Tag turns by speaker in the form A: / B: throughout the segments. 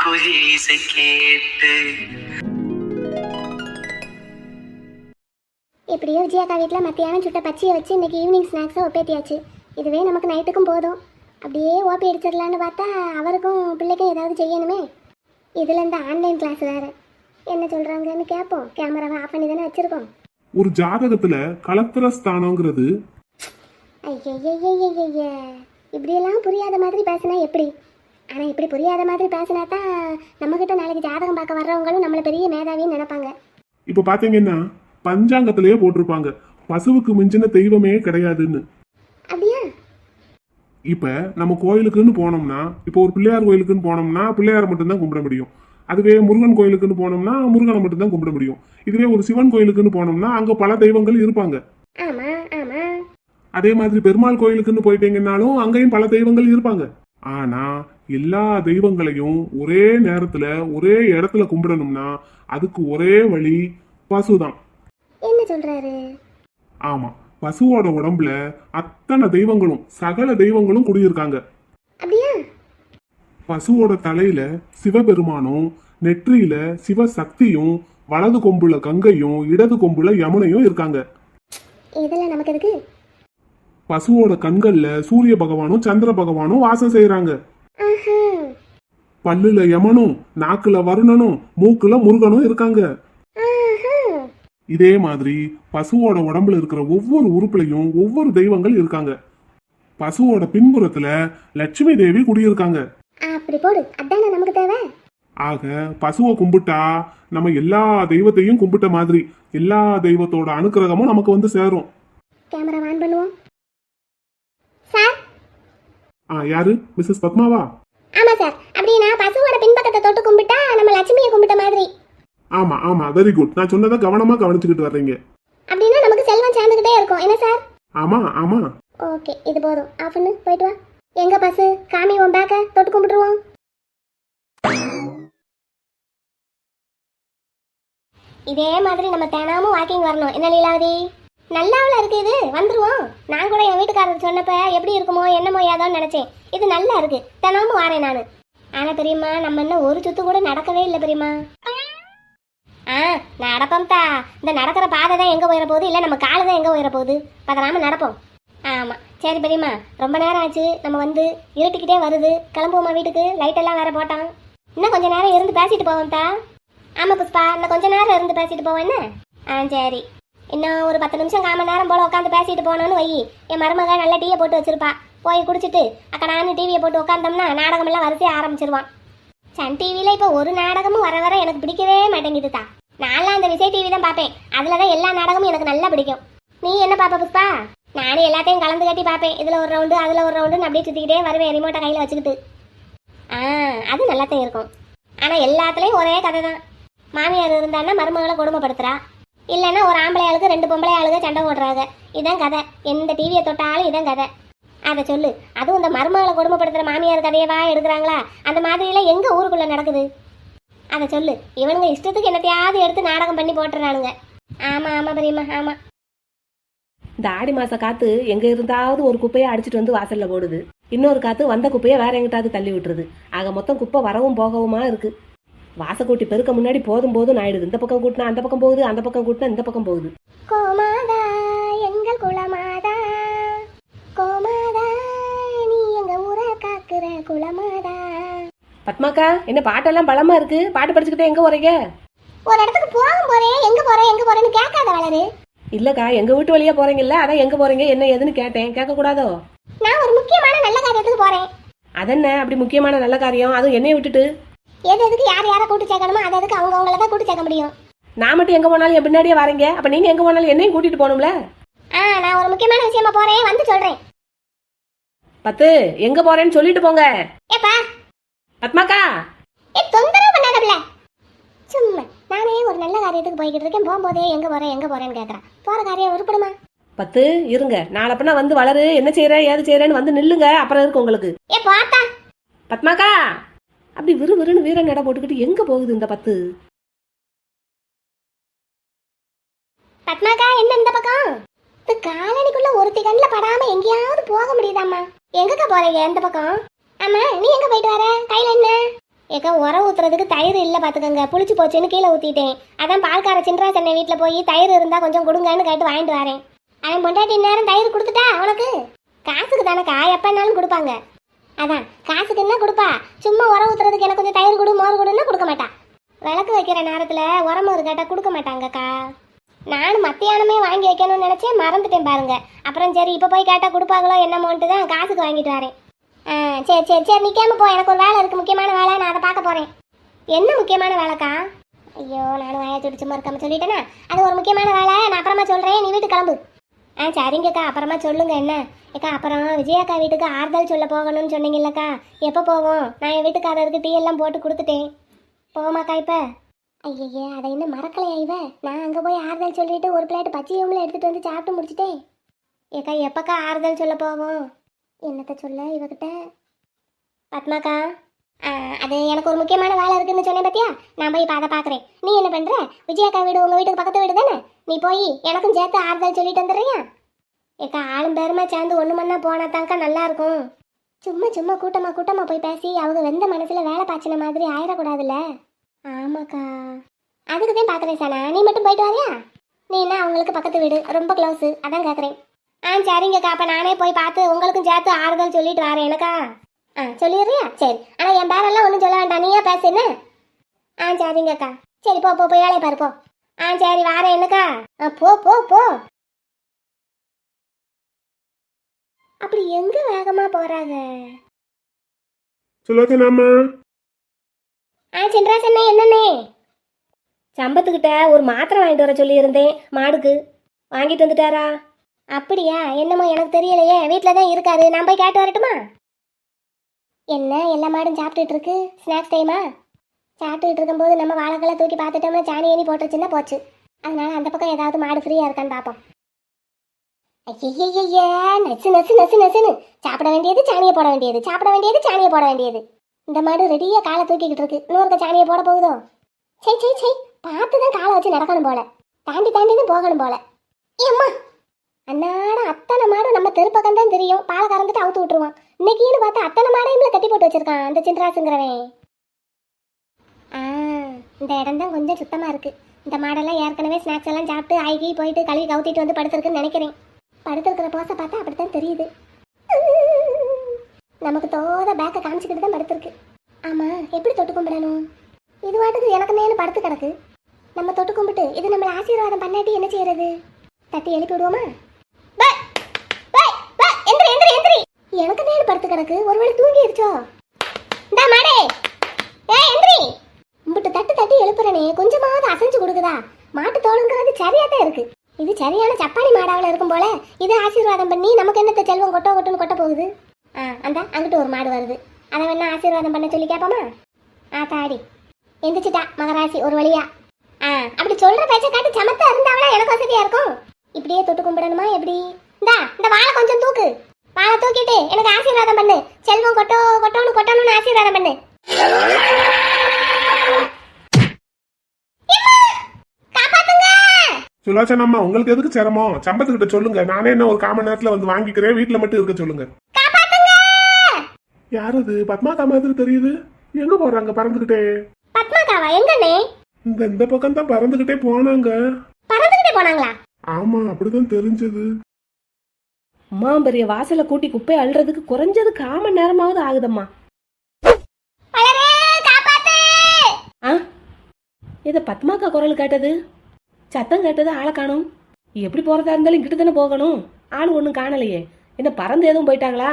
A: இசை கேட்டு
B: எப்படியோ விஜயாக்கா வீட்டில் மத்தியானம் சுட்ட பச்சையை வச்சு இன்னைக்கு ஈவினிங் ஸ்நாக்ஸை ஒப்பேத்தியாச்சு. இதுவே நமக்கு நைட்டுக்கும் போதும். அப்படியே ஓப்பி அடிச்சிடலான்னு பார்த்தா அவருக்கும் பிள்ளைக்கும் ஏதாவது செய்யணுமே. இதில் இந்த ஆன்லைன் கிளாஸ் வேறு என்ன சொல்கிறாங்கன்னு கேட்போம். கேமராவை ஆஃப் பண்ணி தானே வச்சுருக்கோம்.
C: ஒரு ஜாதகத்துல கலத்திர ஸ்தானங்கிறது
B: ஐய இப்படியெல்லாம் புரியாத மாதிரி பேசினா எப்படி? ஆனால் இப்படி புரியாத மாதிரி பேசினா தான் நம்மக்கிட்ட நாளைக்கு ஜாதகம் பார்க்க வர்றவங்களும் நம்மளை பெரிய மேதாவின்னு நினைப்பாங்க.
C: இப்ப பாத்தீங்கன்னா பஞ்சாங்கத்திலேயே போட்டிருப்பாங்க பசுவுக்கு மிஞ்சின தெய்வமே கிடையாதுன்னு.
B: அப்படியா?
C: இப்ப நம்ம கோயிலுக்குன்னு போனோம்னா, இப்போ ஒரு பிள்ளையார் கோயிலுக்குன்னு போனோம்னா பிள்ளையாரை மட்டும்தான் கும்பிட முடியும். அதுவே முருகன் கோயிலுக்குன்னு போனோம்னா முருகனை மட்டும்தான் கும்பிட முடியும். இதுவே ஒரு சிவன் கோயிலுக்குன்னு போனோம்னா அங்க பல தெய்வங்கள் இருப்பாங்க.
B: ஆமா ஆமா.
C: அதே மாதிரி பெருமாள் கோயிலுக்குன்னு போயிட்டீங்கன்னாலும் அங்கேயும் பல தெய்வங்கள் இருப்பாங்க. ஆனா எல்லா தெய்வங்களையும் ஒரே நேரத்துல ஒரே இடத்துல கும்பிடணும்னா அதுக்கு ஒரே வழி பசுதான்.
B: என்ன சொல்றாரு?
C: ஆமா, பசுவோட உடம்புல அத்தனை தெய்வங்களும் சகல தெய்வங்களும் குடியிருக்காங்க.
B: அப்படியா?
C: பசுவோட தலையில சிவபெருமானும், நெற்றியில சிவசக்தியும், வலது கொம்புல கங்கையும், இடது கொம்புல யமுனையும் இருக்காங்க.
B: இதெல்லாம் நமக்கு எதுக்கு?
C: பசுவோட கண்கள்ல சூரிய பகவானும் சந்திர பகவானும் வாசம் செய்யறாங்க. பல்லுல யமனும், நாக்குல வருணனும், மூக்குல முருகனும் இருக்காங்க. இதே மாதிரி பசுவோட உடம்புல இருக்கிற ஒவ்வொரு உறுப்புலையும் ஒவ்வொரு தெய்வங்கள் இருக்காங்க. பசுவோட பின்புறத்துல லட்சுமி தேவி குடியிருக்காங்க.
B: அப்படி போடு, அதானே நமக்கு தேவை.
C: ஆக பசுவை கும்பிட்டா நம்ம எல்லா தெய்வத்தையும் கும்பிட்ட மாதிரி எல்லா தெய்வத்தோட அனுக்கிரகமும் நமக்கு வந்து சேரும்.
B: கேமரா ஆன் பண்ணுவோம். சார்.
C: யாரு? மிஸ்ஸஸ் பத்மாவா?
B: ஆமா சார். அப்படினா பசுவோட பின்பக்கத்தை தொட்டு கும்பிட்டா நம்ம லட்சுமியை கும்பிட்ட மாதிரி.
C: ஆமா ஆமா, வெரி குட். நான் சொன்னதை கவனமா கவனிச்சுக்கிட்டு வர்றீங்க.
B: அப்படினா நமக்கு செல்வம் சேர்ந்துகிட்டே இருக்கும். என்ன சார்?
C: ஆமா ஆமா.
B: ஓகே, இது போதும். ஆஃப் பண்ணு, போயிட்டு வா. எங்க பசு? காமி உன் பேக்க தொட்டு கும்பிட்டுருவோம். இதே மாதிரி நம்ம தினமும் வாக்கிங் வரணும். என்ன லீலாவதி? நல்லாவில் இருக்கு இது. வந்துருவோம். நான் கூட என் வீட்டுக்காரர் சொன்னப்ப எப்படி இருக்குமோ என்னமோ ஏதோன்னு நினைச்சேன். இது நல்லா இருக்கு. தினமும் வாரேன் நான். ஆனா பெரியம்மா, நம்ம இன்னும் ஒரு சுத்து கூட நடக்கவே இல்லை பெரியம்மா. நடப்போம்தா. இந்த நடக்கிற பாதை தான் எங்க போயிட போகுது, இல்லை நம்ம காலை தான் எங்க போயிட போகுது. பதறாம நடப்போம். ஆமா சரி பெரியம்மா, ரொம்ப நேரம் ஆச்சு. நம்ம வந்து இருட்டிக்கிட்டே வருது. கிளம்புவோமா வீட்டுக்கு? லைட் எல்லாம் வேற போட்டான். இன்னும் கொஞ்ச நேரம் இருந்து பேசிட்டு போவோம்தா. ஆமா புஷ்பா, இன்னும் கொஞ்ச நேரம் இருந்து பேசிட்டு போவோம். என்ன? சரி. இன்னும் ஒரு 10 நிமிஷம் 1/4 மணி நேரம் போல உட்காந்து பேசிட்டு போனோன்னு வை. என் மருமக நல்லா டீயை போட்டு வச்சிருப்பா. போய் குடிச்சிட்டு அக்கடான்னு டிவியை போட்டு உட்காந்தோம்னா நாடகமெல்லாம் வரிசையாக ஆரம்பிச்சிருவான். சன் டிவியில் இப்போ ஒரு நாடகமும் வர வர எனக்கு பிடிக்கவே மாட்டேங்குதுதா. நான்லாம் அந்த விஜய் டிவி தான் பார்ப்பேன். அதில் தான் எல்லா நாடகமும் எனக்கு நல்லா பிடிக்கும். நீ என்ன பார்ப்ப புஷ்பா? நானும் எல்லாத்தையும் கலந்து கட்டி பார்ப்பேன். இதில் ஒரு ரவுண்டு அதில் ஒரு ரவுண்டுன்னு அப்படியே சுற்றிக்கிட்டே வருவேன் ரிமோட்டை கையில் வச்சுக்கிட்டு. அது நல்லாத்தான் இருக்கும். ஆனால் எல்லாத்துலேயும் ஒரே கதை தான். மாமியார் இருந்தான்னா மருமகளை கொடுமைப்படுத்துறா, இல்லைன்னா ஒரு ஆம்பளை ஆளுக்கு 2 பொம்பளை ஆளுங்க சண்டை போடுறாங்க. இதான் கதை. எந்த டிவியை தொட்டாலும் இதான் கதை. அதை சொல்லு. அதுவும் இந்த மருமகளை கொடுமைப்படுத்துகிற மாமியார் கதையவா எடுக்கிறாங்களா? அந்த மாதிரிலாம் எங்கள் ஊருக்குள்ளே நடக்குது. அதை சொல்லு. இவனுங்க இஷ்டத்துக்கு என்னத்தையாவது எடுத்து நாடகம் பண்ணி போட்டுறானுங்க. ஆமாம் ஆமாம் பெரியம்மா, ஆமாம்.
D: இந்த ஆடி மாச காத்து எங்க இருந்தாவது ஒரு குப்பையை அடிச்சிட்டு வந்து வாசல்ல போடுது. இன்னொரு காத்து வந்த குப்பையை வேற எங்கிட்டாவது தள்ளி விட்டுருது. ஆக மொத்தம் குப்பை வரவும் போகவுமா இருக்கு. வாசக்கூட்டி பெருக்க முன்னாடி போதும் போதும் ஆயிடுது. இந்த பக்கம் கூட்டினா அந்த பக்கம் போகுது, அந்த பக்கம் கூட்டினா இந்த பக்கம் போகுது.
B: கோமாதா எங்கள் குலமாதா, கோமாதா நீ எங்க ஊரை காக்குற குலமாதா.
D: பத்மாக்கா, என்ன பாட்டெல்லாம் பலமா இருக்கு? பாட்டு படிச்சுக்கிட்டே எங்க போறீங்க?
B: ஒரு இடத்துக்கு போகும் போறேன். எங்க போறேன்னு கேட்காத வளரு.
D: இல்லக்கா, எங்க வீட்டு வழியா போறீங்கல்ல, அதான் எங்க போறீங்க என்ன ஏதுன்னு கேட்டேன். கேட்க கூடாதோ?
B: நான் ஒரு முக்கியமான நல்ல காரியத்துக்கு போறேன்.
D: அதென்ன அப்படி முக்கியமான நல்ல காரியம்? அதுவும் என்னைய விட்டுட்டு?
B: எதுக்கு யார் யாரை கூட்டு சேர்க்கணுமோ அதுக்கு அவங்கள தான் கூட்டு சேர்க்க முடியும்.
D: நான் மட்டும் எங்க போனாலும் என் பின்னாடியே வரீங்க. அப்ப நீங்க எங்க போனாலும் என்னையும் கூட்டிட்டு போகணும்ல.
B: நான் ஒரு முக்கியமான விஷயமா போறேன், வந்து சொல்றேன்.
D: பத்து, எங்க போறேன்னு சொல்லிட்டு போங்க.
B: ஏப்பா
D: பத்மாக்கா,
B: தொந்தரவு பண்ணாதப்ல. சும்மா நானே ஒரு நல்ல காரியத்துக்கு போய்கிட்டு இருக்கேன். போகும்போதே எங்க போறேன்னு கேட்கறேன். போற காரியம் உருப்படுமா?
D: பத்து இருங்க. நாளப்பனா வந்து வளரு. என்ன செய்யற ஏது செய்யறேன்னு வந்து நில்லுங்க. அப்புறம் இருக்கு உங்களுக்கு.
B: பார்த்தா
D: பத்மாக்கா, அப்படி விறுவிறுன்னு வீர நட போட்டுக்கிட்டு எங்க போகுது இந்த பத்து?
B: பத்மாக்கா, என்ன இந்த பக்கம்? இந்த காலனிக்குள்ள ஒருத்தி கண்ணில் படாம எங்கேயாவது போக முடியுதாம்மா? எங்கக்கா போறீங்க? எந்த பக்கம்? ஆமா, நீ எங்க போயிட்டு வர? கையில என்ன? ஏக்கா உரம் ஊத்துறதுக்கு தயிர் இல்லை பார்த்துக்கோங்க, புளிச்சு போச்சுன்னு கீழே ஊற்றிட்டேன். அதான் பால்கார சின்ராஸ் அண்ணன் வீட்டில் போய் தயிர் இருந்தால் கொஞ்சம் கொடுங்கன்னு கேட்டு வாங்கிட்டு வரேன். அவன் பொண்டாட்டி நேரம் தயிர் கொடுத்துட்டா அவனுக்கு காசுக்கு தானேக்கா, எப்போனாலும் கொடுப்பாங்க. அதான் காசுக்கு என்ன கொடுப்பா, சும்மா உரம் ஊத்துறதுக்கு எனக்கு கொஞ்சம் தயிர் கொடு மோர் கொடுன்னா கொடுக்க மாட்டா. விளக்கு வைக்கிற நேரத்தில் உரமோர் கேட்டால் கொடுக்க மாட்டாங்கக்கா. நானும் மத்தியானமே வாங்கி வைக்கணும்னு நினச்சேன், மறந்துட்டேன் பாருங்க. அப்புறம் சரி இப்போ போய் கேட்டால் கொடுப்பாங்களோ என்னமோன்ட்டு தான் காசுக்கு வாங்கிட்டு வரேன். சரி சரி சரி நிற்காம போ, எனக்கு ஒரு வேலை இருக்குது, முக்கியமான வேலை, நான் அதை பார்க்க போகிறேன். என்ன முக்கியமான வேலைக்கா? ஐயோ நானும் வாயை சுடி சும்மா இருக்காம சொல்லிட்டேன்னா, அது ஒரு முக்கியமான வேலை, நான் அப்புறமா சொல்கிறேன், நீ வீட்டுக்கு கிளம்பு. சரிங்கக்கா, அப்புறமா சொல்லுங்க என்ன. ஏக்கா அப்புறம் விஜயாக்கா வீட்டுக்கு ஆறுதல் சொல்ல போகணும்னு சொன்னீங்கல்லக்கா, எப்போ போவோம்? நான் என் வீட்டுக்காரருக்கு டீ எல்லாம் போட்டு கொடுத்துட்டேன். போமாக்கா இப்போ? ஐயே அதை இன்னும் மறக்கலையா இவ? நான் அங்கே போய் ஆறுதல் சொல்லிட்டு ஒரு பிளேட் பச்சையவங்களும் எடுத்துகிட்டு வந்து சாப்பிட்டு முடிச்சிட்டேன். ஏக்கா எப்போக்கா ஆறுதல் சொல்ல போவோம்? என்னத்த சொல்ல இவகிட்ட? பத்மாக்கா, அது எனக்கு ஒரு முக்கியமான வேலை இருக்குன்னு சொன்னேன் பார்த்தியா, நான் போய் இப்போ அதை பார்க்குறேன். நீ என்ன பண்ணுற? விஜயாக்கா வீடு உங்கள் வீட்டுக்கு பக்கத்து வீடு தானே, நீ போய் எனக்கும் சேர்த்து ஆறுதல் சொல்லிட்டு வந்துடுறியா? ஏக்கா ஆளும் பேருமா சேர்ந்து ஒன்று மண்ணா போனால் தாங்க்கா நல்லாயிருக்கும். சும்மா சும்மா கூட்டமாக போய் பேசி அவங்க வெந்த மனசில் வேலை பாய்ச்சின மாதிரி ஆயிடக்கூடாதுல்ல. ஆமாக்கா, அதுக்கு தான் பார்க்குறேன் சானா, நீ மட்டும் போயிட்டு வரியா? நீ என்ன அவங்களுக்கு பக்கத்து வீடு, ரொம்ப க்ளோஸு, அதான் கேட்குறேன். சரிங்கக்கா, அப்போ நானே போய் பார்த்து உங்களுக்கும் சேர்த்து ஆறுதல் சொல்லிட்டு வரேன். எனக்கா சொல்லிடுறியா? சரி, ஆனால் என் பேரெல்லாம் ஒன்றும் சொல்ல வேண்டாம், நீயே பேசுன்னு. சரிங்கக்கா, சரி போ போய் வேலையை பாரு போ. சரி வாரேன் என்னக்கா. போ போ போ. அப்படி எங்க வேகமா போறாங்க?
C: சுலோச்சனாம்மா.
B: சின்ராஸ் அண்ணே, என்னண்ணே?
D: சம்பத்துக்கிட்ட ஒரு மாத்திரை வாங்கிட்டு வர சொல்லியிருந்தேன் மாடுக்கு, வாங்கிட்டு வந்துட்டாரா?
B: அப்படியா? என்னமோ எனக்கு தெரியலையே, வீட்டில் தான் இருக்காரு, நான் போய் கேட்டு வரட்டுமா? என்ன எல்லா மாடும் சாப்பிட்டுட்டு இருக்கு? ஸ்நாக்ஸ் டைமா? சாப்பிட்டுட்டு இருக்கும்போது நம்ம வாழைக்கெல்லாம் தூக்கி பார்த்துட்டோம்னா சாணி ஏணி போட்டுருச்சுன்னா போச்சு. அதனால அந்த பக்கம் ஏதாவது மாடு ஃப்ரீயாக இருக்கான்னு பார்ப்போம். ஐயே நச்சு நச்சு நச்சு நச்சுன்னு சாப்பிட வேண்டியது சாணியை போட வேண்டியது, சாப்பிட வேண்டியது சாணியை போட வேண்டியது. இந்த மாடு ரெடியாக காலை தூக்கிக்கிட்டு இருக்கு, இன்னொருக்க சாணியை போட போகுதோ? சை பார்த்து தான் காலை வச்சு நடக்கணும் போல, தாண்டி தான் போகணும் போல. ஏம்மா அன்னாட அத்தனை மாடும் நம்ம தெருப்பக்கம் தான் தெரியும், பாலை கறந்துட்டு அவுத்து விட்டுருவான். இன்னைக்குன்னு பார்த்தா அத்தனை மாடையும் கட்டி போட்டு வச்சிருக்கான் அந்த சின்ராசுங்கிறவன். இந்த இடம் தான் கொஞ்சம் சுத்தமாக இருக்கு. இந்த மாடெல்லாம் ஏற்கனவே ஸ்நாக்ஸ் எல்லாம் சாப்பிட்டு ஆகி போயிட்டு கழுவி கவுத்திட்டு வந்து படுத்திருக்குன்னு நினைக்கிறேன். படுத்திருக்கிற போசை பார்த்தா அப்படித்தான் தெரியுது. நமக்கு தோத பேக்கை காமிச்சிக்கிட்டு தான் படுத்திருக்கு. ஆமாம், எப்படி தொட்டு கும்பிடணும்? இது வாட்டுக்கு எனக்கு மேலும் படுத்து கிடக்கு. நம்ம தொட்டு கும்பிட்டு இது நம்மளை ஆசீர்வாதம் பண்ணாட்டி என்ன செய்யறது? தட்டி எழுப்பி விடுவோமா? எனக்கு மேலும் படுத்து கிடக்கு, ஒருவேளை தூங்கிடுச்சோ? இந்த மாடே, எந்திரி. உம்பிட்டு தட்டி எழுப்புறனே, கொஞ்சமாவது அசைஞ்சு கொடுக்குதா? மாட்டு தோலுங்கிறது சரியா தான் இருக்கு. இது சரியான சப்பானி மாடாவில் இருக்கும் போல. இது ஆசீர்வாதம் பண்ணி நமக்கு என்னத்த செல்வம் கொட்டுன்னு கொட்ட போகுது. அந்த அங்கிட்டு ஒரு மாடு வருது, அதை வேணா ஆசீர்வாதம் பண்ண சொல்லி கேட்போமா? தாடி எந்திரிச்சிட்டா மகராசி ஒரு வழியா. அப்படி சொல்ற பேச்ச காட்டு சமத்தா இருந்தாவளா எனக்கு வசதியா இருக்கும். இப்படியே தொட்டு கும்பிடணுமா எப்படி? இந்த வாழை கொஞ்சம் தூக்கு, வாழை தூக்கிட்டு எனக்கு ஆசீர்வாதம் பண்ணு, செல்வம் கொட்டணும்னு ஆசீர்வாதம் பண்ணு.
C: சுலோச்சனாம்மா, உங்களுக்கு எதுக்கு சிரமம்? சம்பத்துக்கிட்ட சொல்லுங்க, நானே என்ன ஒரு 1/4 மணி நேரத்துல வந்து வாங்கிக்கிறேன், வீட்டுல மட்டும் இருக்க சொல்லுங்க. யாரு அது? பத்மாக்கா மாதிரி தெரியுது. எங்க போறாங்க பறந்துகிட்டே?
B: பத்மாக்காவா? எங்கண்ணே?
C: இந்த பக்கம் தான் பறந்துகிட்டே போனாங்க.
B: பறந்துகிட்டே போனாங்களா?
C: ஆமா, அப்படிதான் தெரிஞ்சது.
D: அம்மா பெரிய வாசலை கூட்டி குப்பை அள்ளுறதுக்கு குறைஞ்சது 1/4 மணி நேரமாவது ஆகுதம்மா. இதை பத்மாக்கா குரல் கேட்டது, சத்தம் கேட்டது, ஆளை காணும். எப்படி போறதா இருந்தாலும் இங்கிட்டு தானே போகணும். ஆள் ஒன்றும் காணலையே, என்ன பறந்து எதுவும் போயிட்டாங்களா?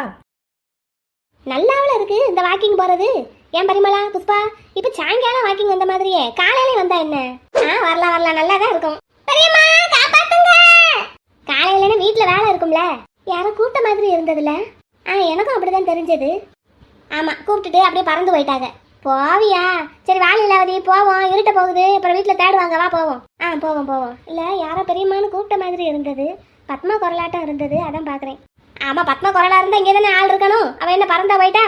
B: நல்லாவில் இருக்கு இந்த வாக்கிங் போறது. ஏன் பரிமளா, புஷ்பா, இப்ப சாயங்காலம் வாக்கிங் வந்த மாதிரியே காலையில வந்தா என்ன? வரலாம், நல்லா தான் இருக்கும். பெரியம்மா காப்பாத்துங்க. காலையிலன்னு வீட்டுல வேலை இருக்கும்ல, யாரும் கூட்ட மாதிரி இருந்ததுல. எனக்கும் அப்படிதான் தெரிஞ்சது. ஆமா, கூப்பிட்டுட்டு அப்படியே பறந்து போயிட்டாங்க. போவியா? சரி வாலிலாவதி போவோம், இருட்ட போகுது, அப்புறம் வீட்டுல தேடுவாங்க, வா போவோம். போவோம். இல்ல யாரோ பெரியம்மான்னு கூப்பிட்ட மாதிரி இருந்தது, பத்மா குரலாட்டம் இருந்தது, அதான் பாக்குறேன். ஆமா, பத்மா குரலா இருந்தா இங்கே தானே ஆள் இருக்கணும், அவ என்ன பறந்தா போயிட்டா?